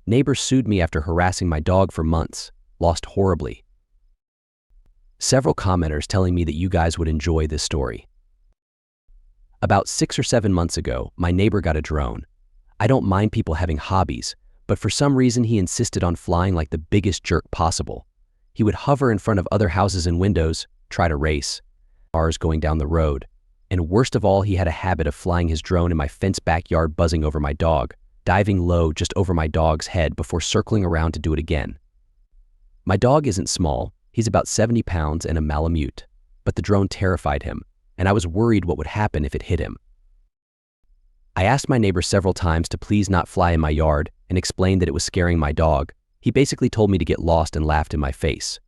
Neighbor sued me after harassing my dog for months, lost horribly. Several commenters telling me that you guys would enjoy this story. About 6 or 7 months ago, my neighbor got a drone. I don't mind people having hobbies, but for some reason he insisted on flying like the biggest jerk possible. He would hover in front of other houses and windows, try to race cars going down the road, and worst of all, he had a habit of flying his drone in my fenced backyard, buzzing over my dog, diving low just over my dog's head before circling around to do it again. My dog isn't small, he's about 70 pounds and a Malamute, but the drone terrified him, and I was worried what would happen if it hit him. I asked my neighbor several times to please not fly in my yard and explained that it was scaring my dog. He basically told me to get lost and laughed in my face.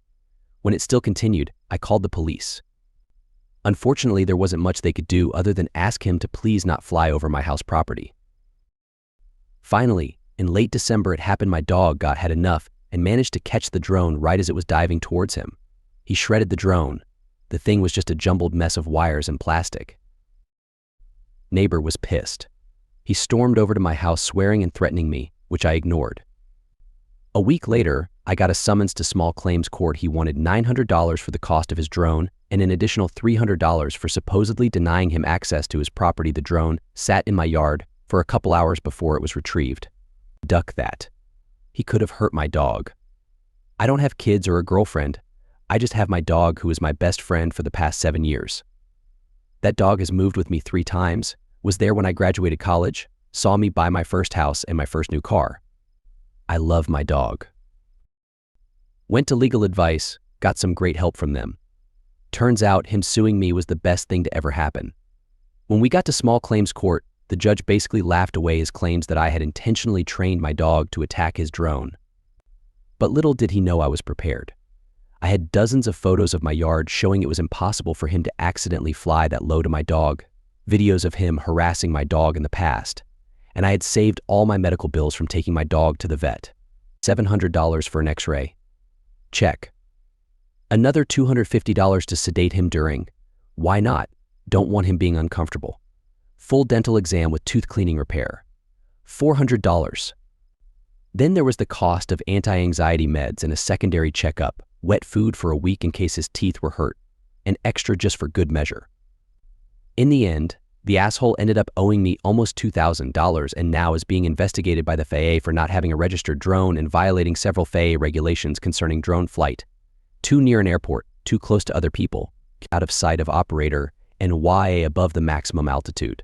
When it still continued, I called the police. Unfortunately, there wasn't much they could do other than ask him to please not fly over my house property. Finally, in late December, it happened. My dog had enough and managed to catch the drone right as it was diving towards him. He shredded the drone. The thing was just a jumbled mess of wires and plastic. Neighbor was pissed. He stormed over to my house swearing and threatening me, which I ignored. A week later, I got a summons to small claims court. He wanted $900 for the cost of his drone and an additional $300 for supposedly denying him access to his property. The drone sat in my yard for a couple hours before it was retrieved. Duck that. He could have hurt my dog. I don't have kids or a girlfriend. I just have my dog, who is my best friend for the past 7 years. That dog has moved with me 3 times, was there when I graduated college, saw me buy my first house and my first new car. I love my dog. Went to legal advice, got some great help from them. Turns out him suing me was the best thing to ever happen. When we got to small claims court, the judge basically laughed away his claims that I had intentionally trained my dog to attack his drone. But little did he know I was prepared. I had dozens of photos of my yard showing it was impossible for him to accidentally fly that low to my dog, videos of him harassing my dog in the past, and I had saved all my medical bills from taking my dog to the vet. $700 for an X-ray. Check. Another $250 to sedate him during. Why not? Don't want him being uncomfortable. Full dental exam with tooth cleaning repair. $400. Then there was the cost of anti-anxiety meds and a secondary checkup, wet food for a week in case his teeth were hurt, and extra just for good measure. In the end, the asshole ended up owing me almost $2,000 and now is being investigated by the FAA for not having a registered drone and violating several FAA regulations concerning drone flight. Too near an airport, too close to other people, out of sight of operator, and YA above the maximum altitude.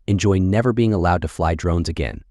Enjoy never being allowed to fly drones again.